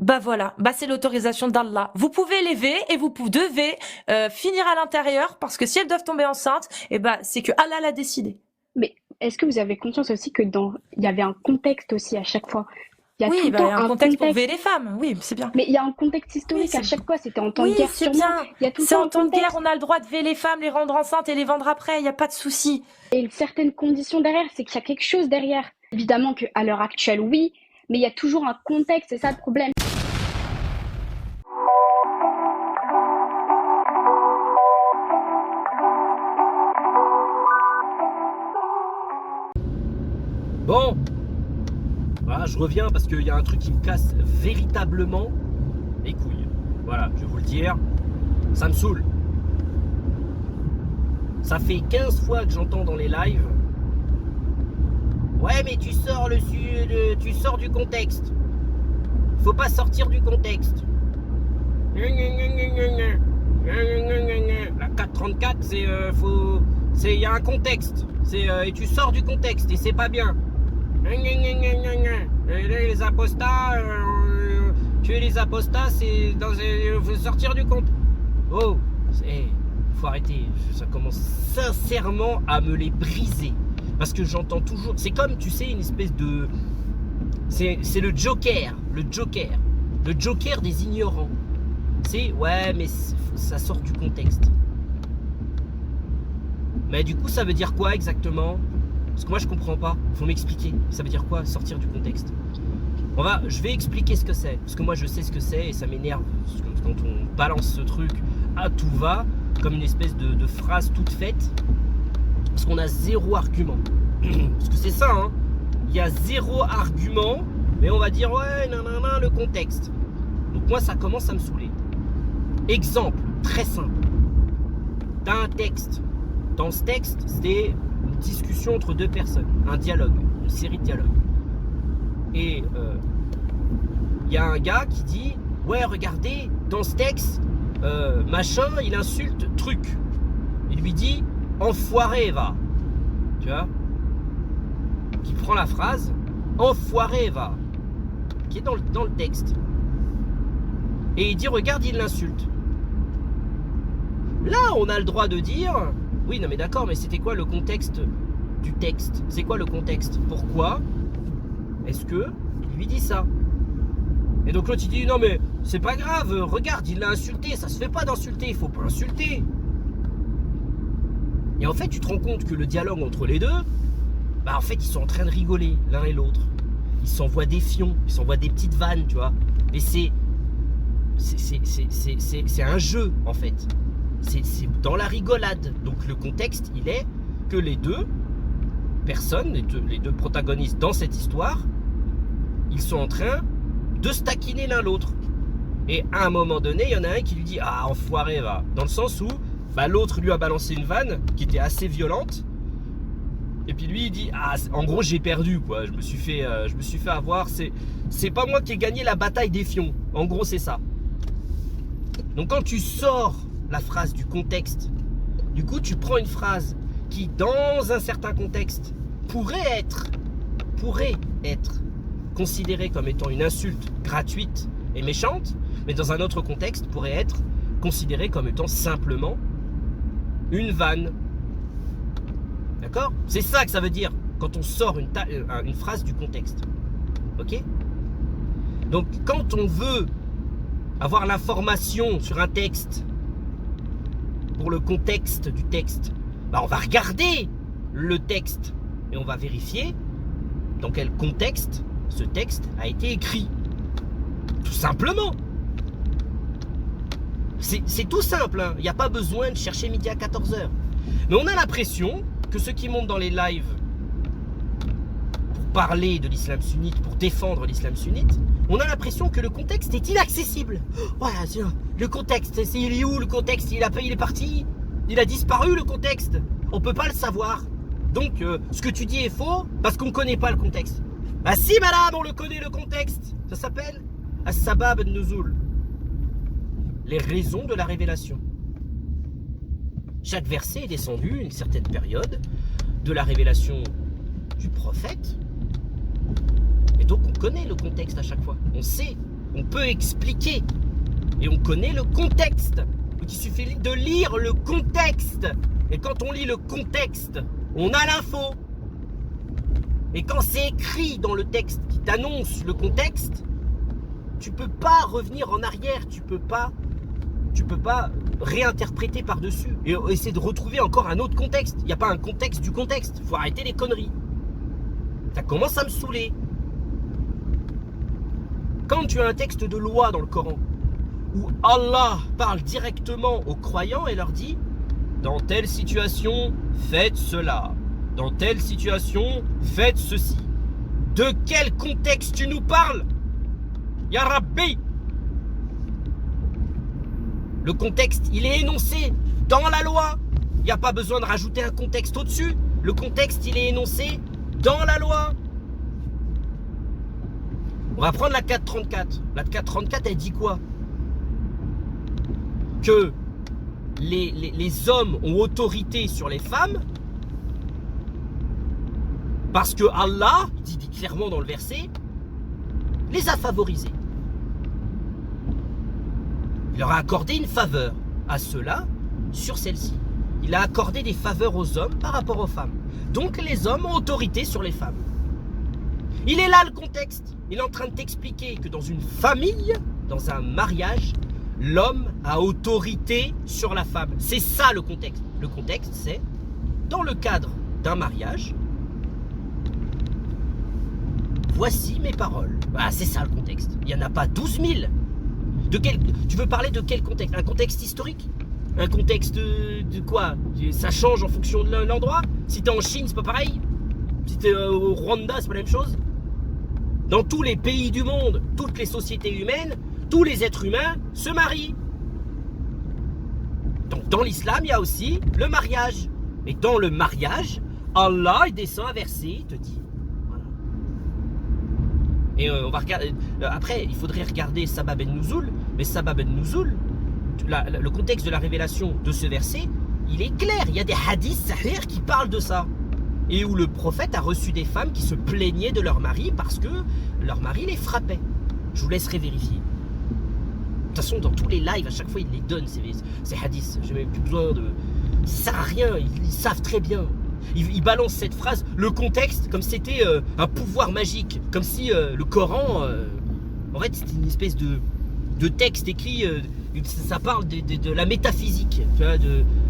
Bah voilà, bah c'est l'autorisation d'Allah. Vous pouvez l'élever et devez finir à l'intérieur parce que si elles doivent tomber enceintes, eh bah c'est que Allah l'a décidé. Mais est-ce que vous avez conscience aussi que il y avait un contexte aussi à chaque fois? Il y a tout Oui, le bah il y temps a un un contexte pour veiller contexte. les femmes. Oui, c'est bien. Mais il y a un contexte Oui, historique à c'est chaque fois. C'était en temps oui, de guerre c'est sûrement. bien. Il y a tout le C'est temps en un temps de guerre, contexte. on a le droit de veiller les femmes, les rendre enceintes et les vendre après. Il y a pas de souci. Et certaines conditions derrière, c'est qu'il y a quelque chose derrière. Évidemment qu'à l'heure actuelle, oui, mais il y a toujours un contexte, c'est ça le problème. Bon, voilà, je reviens parce qu'il y a un truc qui me casse véritablement les couilles. Voilà, je vais vous le dire, ça me saoule. Ça fait 15 fois que j'entends dans les lives. Ouais, mais tu sors tu sors du contexte. Faut pas sortir du contexte. La 434, il y a un contexte. Et tu sors du contexte et c'est pas bien. Les apostats, tuer les apostats, faut sortir du compte. Oh, faut arrêter. Ça commence sincèrement à me les briser. Parce que j'entends toujours. C'est comme, tu sais, une espèce de. C'est le Joker. Le Joker. Le Joker des ignorants. C'est, ouais, mais ça sort du contexte. Mais du coup, ça veut dire quoi exactement? Parce que moi, je comprends pas. Faut m'expliquer. Ça veut dire quoi, sortir du contexte? Je vais expliquer ce que c'est. Parce que moi, je sais ce que c'est et ça m'énerve. Quand on balance ce truc à tout va, comme une espèce de phrase toute faite. Parce qu'on a zéro argument. Parce que c'est ça, hein. Il y a zéro argument, mais on va dire, ouais, nanana, le contexte. Donc moi, ça commence à me saouler. Exemple, très simple. T'as un texte. Dans ce texte, c'est une discussion entre deux personnes. Un dialogue, une série de dialogues. Et il y a un gars qui dit, ouais, regardez, dans ce texte, machin, il insulte truc. Il lui dit, enfoiré, va. Tu vois? Qui prend la phrase, enfoiré, va. Qui est dans le texte. Et il dit, regarde, il l'insulte. Là, on a le droit de dire, oui, non mais d'accord, mais c'était quoi le contexte du texte? C'est quoi le contexte? Pourquoi est-ce que il lui dit ça? Et donc l'autre il dit, non mais c'est pas grave, regarde, il l'a insulté, ça se fait pas d'insulter, il faut pas insulter. Et en fait, tu te rends compte que le dialogue entre les deux, bah en fait, ils sont en train de rigoler l'un et l'autre. Ils s'envoient des fions, ils s'envoient des petites vannes, tu vois. Et c'est un jeu, en fait. C'est dans la rigolade. Donc le contexte, il est que les deux personnes, les deux protagonistes dans cette histoire, ils sont en train de se taquiner l'un l'autre. Et à un moment donné, il y en a un qui lui dit, ah, enfoiré, va. Dans le sens où bah, l'autre lui a balancé une vanne qui était assez violente. Et puis lui il dit, ah, en gros j'ai perdu quoi, je me suis fait avoir, c'est pas moi qui ai gagné la bataille des fions. En gros c'est ça. Donc quand tu sors la phrase du contexte, du coup tu prends une phrase qui dans un certain contexte pourrait être considérée comme étant une insulte gratuite et méchante, mais dans un autre contexte pourrait être considérée comme étant simplement une vanne. D'accord? C'est ça que ça veut dire quand on sort une phrase du contexte. Ok? Donc quand on veut avoir l'information sur un texte pour le contexte du texte, bah on va regarder le texte et on va vérifier dans quel contexte ce texte a été écrit. Tout simplement. C'est tout simple, hein. Il n'y a pas besoin de chercher midi à 14h. Mais on a l'impression que ceux qui montent dans les lives pour parler de l'islam sunnite, pour défendre l'islam sunnite, on a l'impression que le contexte est inaccessible. Voilà, le contexte, il est où le contexte? Il est parti? Il a disparu le contexte? On peut pas le savoir. Donc, ce que tu dis est faux parce qu'on ne connaît pas le contexte. Ah si madame, on le connaît le contexte. Ça s'appelle As-Sabab an-Nuzul. Les raisons de la révélation. Chaque verset est descendu à une certaine période de la révélation du prophète. Et donc on connaît le contexte à chaque fois. On sait On peut expliquer. Et on connaît le contexte. Donc il suffit de lire le contexte. Et quand on lit le contexte, on a l'info. Et quand c'est écrit dans le texte qui t'annonce le contexte, tu peux pas revenir en arrière, tu peux pas réinterpréter par-dessus et essayer de retrouver encore un autre contexte. Il n'y a pas un contexte du contexte. Faut arrêter les conneries. Ça commence à me saouler. Quand tu as un texte de loi dans le Coran où Allah parle directement aux croyants et leur dit « Dans telle situation, faites cela. Dans telle situation, faites ceci. » De quel contexte tu nous parles? Ya Rabbi! Le contexte, il est énoncé dans la loi. Il n'y a pas besoin de rajouter un contexte au-dessus. Le contexte, il est énoncé dans la loi. On va prendre la 434. La 434, elle dit quoi? Que les hommes ont autorité sur les femmes parce que Allah, dit clairement dans le verset, les a favorisés. Il leur a accordé une faveur à ceux-là sur celle-ci. Il a accordé des faveurs aux hommes par rapport aux femmes. Donc les hommes ont autorité sur les femmes. Il est là le contexte. Il est en train de t'expliquer que dans une famille, dans un mariage, l'homme a autorité sur la femme. C'est ça le contexte. Le contexte, c'est dans le cadre d'un mariage, voici mes paroles. Bah, c'est ça le contexte. Il n'y en a pas 12 000. Tu veux parler de quel contexte? Un contexte historique? Un contexte de quoi? Ça change en fonction de l'endroit? Si t'es en Chine, c'est pas pareil? Si t'es au Rwanda, c'est pas la même chose? Dans tous les pays du monde, toutes les sociétés humaines, tous les êtres humains se marient. Donc dans l'islam, il y a aussi le mariage. Et dans le mariage, Allah il descend un verset, il te dit. Et on va regarder. Après, il faudrait regarder Sabab el-Nuzul. Mais Sabab el-Nuzul, le contexte de la révélation de ce verset, il est clair. Il y a des hadiths sahih qui parlent de ça. Et où le prophète a reçu des femmes qui se plaignaient de leur mari parce que leur mari les frappait. Je vous laisserai vérifier. De toute façon, dans tous les lives, à chaque fois, ils les donnent, ces hadiths. J'ai même plus besoin de... Ça sert à rien, ils savent très bien. Ils balancent cette phrase, le contexte, comme si c'était un pouvoir magique. Comme si le Coran, en fait, c'était une espèce de texte écrit, ça parle de la métaphysique, tu vois,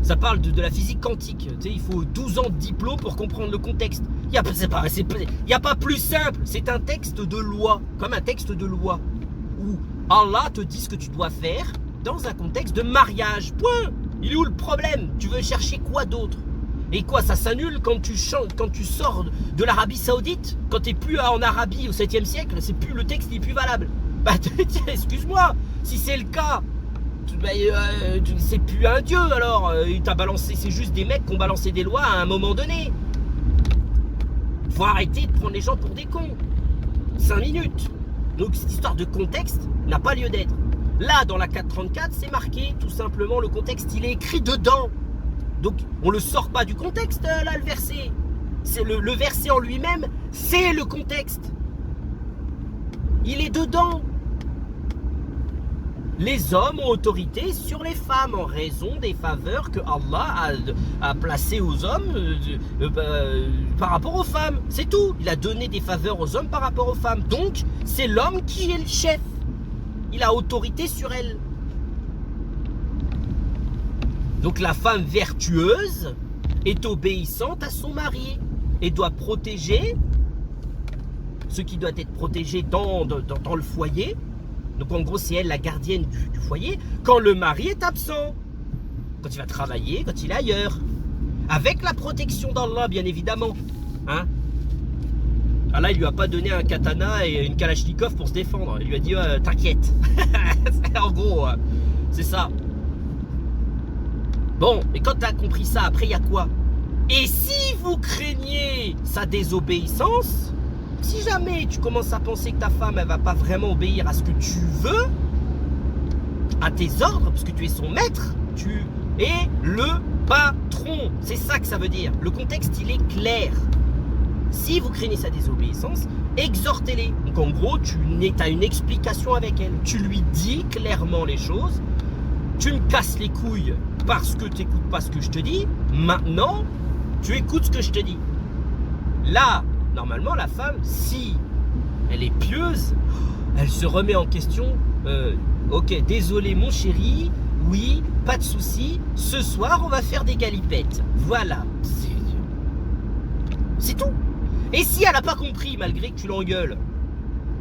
ça parle de la physique quantique. Tu sais, il faut 12 ans de diplôme pour comprendre le contexte. Il n'y a pas plus simple. C'est un texte de loi, comme un texte de loi, où Allah te dit ce que tu dois faire dans un contexte de mariage. Point. Il est où le problème? Tu veux chercher quoi d'autre? Et quoi, ça s'annule quand tu sors de l'Arabie Saoudite? Quand tu n'es plus en Arabie au 7e siècle, le texte n'est plus valable. Bah, excuse-moi, si c'est le cas, c'est plus un dieu alors. Il t'a balancé, c'est juste des mecs qui ont balancé des lois à un moment donné. Faut arrêter de prendre les gens pour des cons. 5 minutes. Donc cette histoire de contexte n'a pas lieu d'être. Là, dans la 434, c'est marqué tout simplement le contexte, il est écrit dedans. Donc on le sort pas du contexte là, le verset. C'est le verset en lui-même, c'est le contexte. Il est dedans. Les hommes ont autorité sur les femmes en raison des faveurs que Allah a placées aux hommes par rapport aux femmes. C'est tout. Il a donné des faveurs aux hommes par rapport aux femmes. Donc, c'est l'homme qui est le chef. Il a autorité sur elle. Donc, la femme vertueuse est obéissante à son mari et doit protéger ce qui doit être protégé dans le foyer. Donc en gros, c'est elle la gardienne du foyer quand le mari est absent. Quand il va travailler, quand il est ailleurs. Avec la protection d'Allah, bien évidemment. Hein? Allah, il lui a pas donné un katana et une kalachnikov pour se défendre. Il lui a dit, t'inquiète. En gros, c'est ça. Bon, et quand tu as compris ça, après, il y a quoi? Et si vous craignez sa désobéissance, si jamais tu commences à penser que ta femme, elle va pas vraiment obéir à ce que tu veux, à tes ordres, parce que tu es son maître, tu es le patron. C'est ça que ça veut dire. Le contexte, il est clair. Si vous craignez sa désobéissance, exhortez-les. Donc en gros, tu as une explication avec elle. Tu lui dis clairement les choses. Tu me casses les couilles parce que tu n'écoutes pas ce que je te dis. Maintenant, tu écoutes ce que je te dis. Là, normalement, la femme, si elle est pieuse, elle se remet en question. Ok, désolé mon chéri, oui, pas de souci. Ce soir, on va faire des galipettes. Voilà. C'est tout. Et si elle n'a pas compris, malgré que tu l'engueules,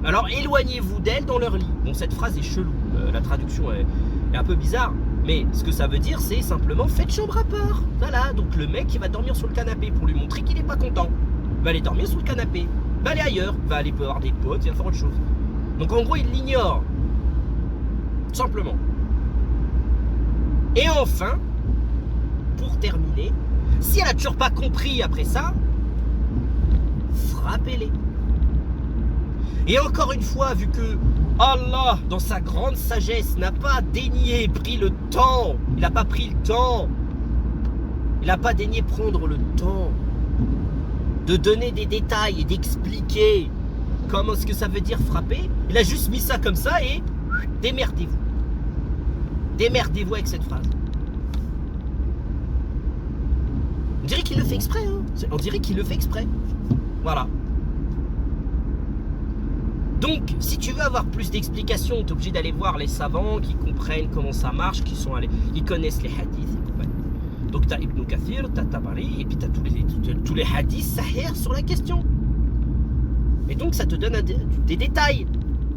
alors éloignez-vous d'elle dans leur lit. Bon, cette phrase est chelou. La traduction est un peu bizarre. Mais ce que ça veut dire, c'est simplement faites chambre à part. Voilà, donc le mec, il va dormir sur le canapé pour lui montrer qu'il n'est pas content. Il va aller dormir sur le canapé. Il va aller ailleurs. Il va aller voir des potes, il va faire autre chose. Donc en gros, il l'ignore. Tout simplement. Et enfin, pour terminer, si elle n'a toujours pas compris après ça, frappez-les. Et encore une fois, vu que Allah, dans sa grande sagesse, n'a pas daigné pris le temps, il n'a pas pris le temps, il n'a pas daigné prendre le temps de donner des détails et d'expliquer comment ce que ça veut dire frapper, il a juste mis ça comme ça et démerdez-vous. Démerdez-vous avec cette phrase. On dirait qu'il le fait exprès, hein. On dirait qu'il le fait exprès. Voilà. Donc, si tu veux avoir plus d'explications, tu es obligé d'aller voir les savants qui comprennent comment ça marche, qui connaissent les hadiths. Donc, tu as Ibn Kathir, tu as Tabari, et puis tu as tous les hadiths sahih sur la question. Et donc, ça te donne des détails.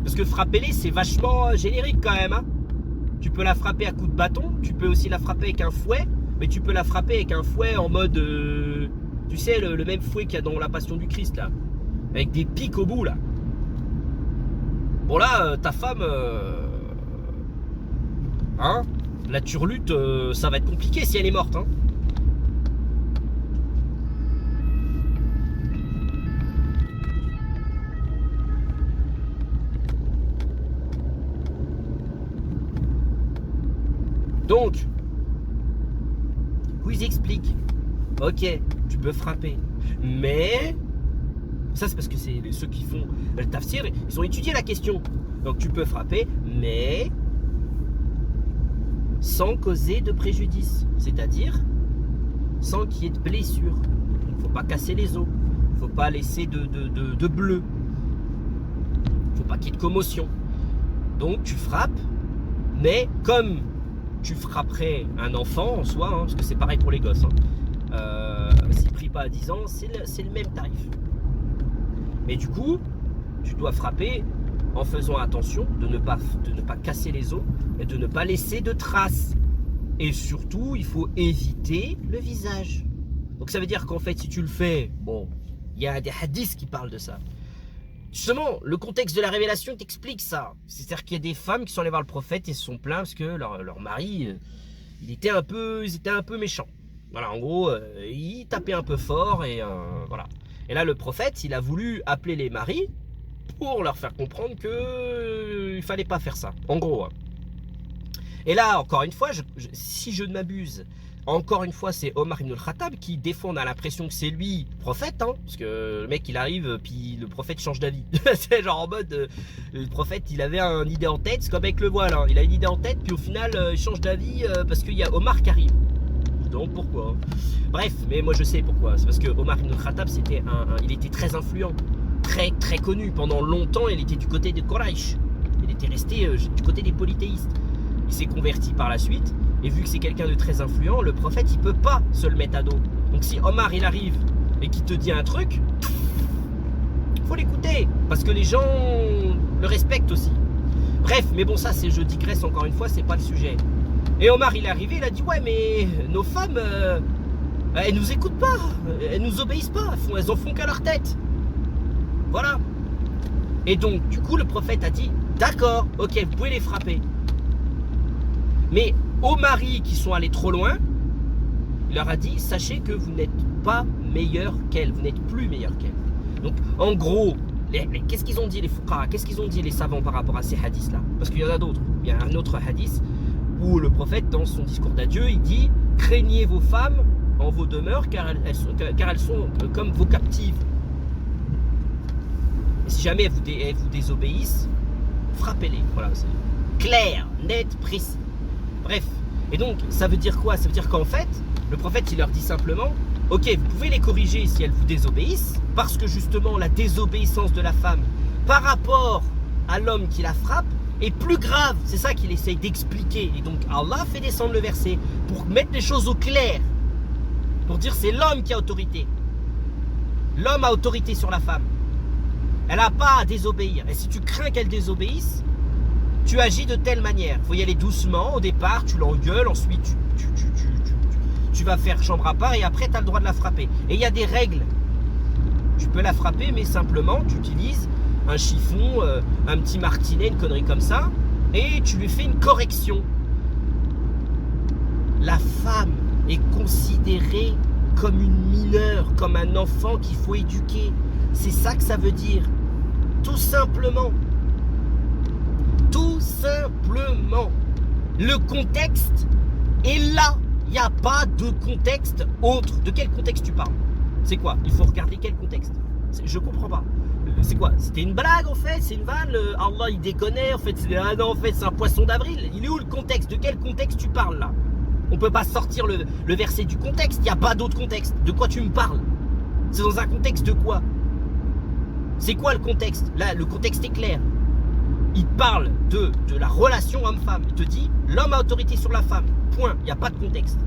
Parce que frapper-les, c'est vachement générique quand même. Hein. Tu peux la frapper à coups de bâton, tu peux aussi la frapper avec un fouet, mais tu peux la frapper avec un fouet en mode... tu sais, le même fouet qu'il y a dans la Passion du Christ, là. Avec des pics au bout, là. Bon, là, ta femme... hein, la turlute, ça va être compliqué si elle est morte, hein. Donc, vous explique. Ok, tu peux frapper. Mais, ça c'est parce que c'est ceux qui font le tafsir, ils ont étudié la question. Donc tu peux frapper, mais sans causer de préjudice. C'est-à-dire, sans qu'il y ait de blessure. Il ne faut pas casser les os. Il ne faut pas laisser de bleu. Il ne faut pas qu'il y ait de commotion. Donc tu frappes, mais comme tu frapperais un enfant en soi, hein, parce que c'est pareil pour les gosses. S'il prie pas à 10 ans, c'est le même tarif. Mais du coup, tu dois frapper en faisant attention de ne pas casser les os et de ne pas laisser de traces. Et surtout, il faut éviter le visage. Donc ça veut dire qu'en fait, si tu le fais, bon, il y a des hadiths qui parlent de ça. Justement, le contexte de la révélation t'explique ça. C'est-à-dire qu'il y a des femmes qui sont allées voir le prophète et se sont plaints parce que leur mari, ils étaient un peu méchants. Voilà, en gros, il tapait un peu fort et voilà. Et là, le prophète, il a voulu appeler les maris pour leur faire comprendre que il fallait pas faire ça. En gros. Hein. Et là, encore une fois, si je ne m'abuse, encore une fois, c'est Omar ibn al-Khattab qui défend, on a l'impression que c'est lui, prophète, hein, parce que le mec il arrive, puis le prophète change d'avis. C'est genre en mode, le prophète il avait une idée en tête, c'est comme avec le voile, hein. Il a une idée en tête, puis au final il change d'avis parce qu'il y a Omar qui arrive. Donc pourquoi? Bref, mais moi je sais pourquoi. C'est parce que Omar ibn al-Khattab, il était très influent, très très connu. Pendant longtemps, il était du côté de Quraysh. Il était resté du côté des polythéistes. Il s'est converti par la suite. Et vu que c'est quelqu'un de très influent, le prophète, il peut pas se le mettre à dos. Donc si Omar, il arrive et qu'il te dit un truc, faut l'écouter. Parce que les gens le respectent aussi. Bref, mais bon, ça, je digresse encore une fois, c'est pas le sujet. Et Omar, il est arrivé, il a dit, ouais, mais nos femmes, elles nous écoutent pas. Elles nous obéissent pas. Elles en font qu'à leur tête. Voilà. Et donc, du coup, le prophète a dit, d'accord, ok, vous pouvez les frapper. Mais aux maris qui sont allés trop loin, il leur a dit, sachez que vous n'êtes pas meilleur qu'elles, vous n'êtes plus meilleur qu'elles. Donc en gros, qu'est-ce qu'ils ont dit les fuqaha, qu'est-ce qu'ils ont dit les savants par rapport à ces hadiths-là? Parce qu'il y en a d'autres. Il y a un autre hadith où le prophète, dans son discours d'adieu, il dit, craignez vos femmes en vos demeures car elles sont comme vos captives. Si jamais elles vous désobéissent, frappez-les. Voilà, c'est clair, net, précis. Bref. Et donc, ça veut dire quoi? Ça veut dire qu'en fait, le prophète, il leur dit simplement, ok, vous pouvez les corriger si elles vous désobéissent, parce que justement, la désobéissance de la femme par rapport à l'homme qui la frappe est plus grave. C'est ça qu'il essaye d'expliquer. Et donc, Allah fait descendre le verset pour mettre les choses au clair. Pour dire, c'est l'homme qui a autorité. L'homme a autorité sur la femme. Elle n'a pas à désobéir. Et si tu crains qu'elle désobéisse, tu agis de telle manière. Il faut y aller doucement. Au départ, tu l'engueules. Ensuite, tu vas faire chambre à part. Et après, tu as le droit de la frapper. Et il y a des règles. Tu peux la frapper, mais simplement, tu utilises un chiffon, un petit martinet, une connerie comme ça. Et tu lui fais une correction. La femme est considérée comme une mineure, comme un enfant qu'il faut éduquer. C'est ça que ça veut dire. Tout simplement. Tout simplement. Le contexte est là. Il n'y a pas de contexte autre. De quel contexte tu parles? C'est quoi? Il faut regarder quel contexte. Je comprends pas. C'est quoi? C'était une blague en fait? C'est une vanne? Allah il déconnait en fait? Ah non, en fait c'est un poisson d'avril. Il est où le contexte? De quel contexte tu parles là? On peut pas sortir le verset du contexte. Il n'y a pas d'autre contexte. De quoi tu me parles? C'est dans un contexte de quoi? C'est quoi le contexte? Là, le contexte est clair. Il parle de la relation homme-femme. Il te dit, l'homme a autorité sur la femme. Point. Il n'y a pas de contexte.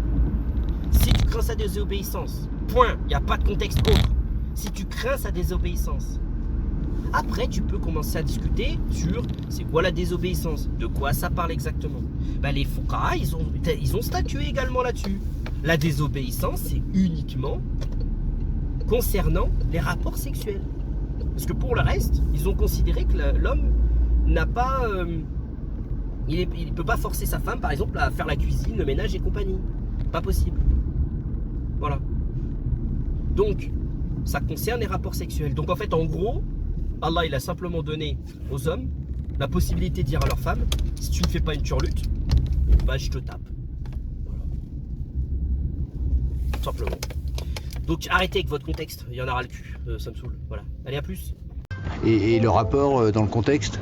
Si tu crains sa désobéissance. Point. Il n'y a pas de contexte autre. Si tu crains sa désobéissance. Après, tu peux commencer à discuter sur c'est quoi la désobéissance, de quoi ça parle exactement. Ben, les fuqaha, ils ont statué également là-dessus. La désobéissance, c'est uniquement concernant les rapports sexuels. Parce que pour le reste, ils ont considéré que l'homme n'a pas... il ne peut pas forcer sa femme, par exemple, à faire la cuisine, le ménage et compagnie. Pas possible. Voilà. Donc, ça concerne les rapports sexuels. Donc en fait, en gros... Allah, il a simplement donné aux hommes la possibilité de dire à leur femme, si tu ne fais pas une turlute, bah je te tape. Voilà. Tout simplement. Donc arrêtez avec votre contexte, il y en aura le cul, ça me saoule. Voilà. Allez, à plus. Et le rapport dans le contexte?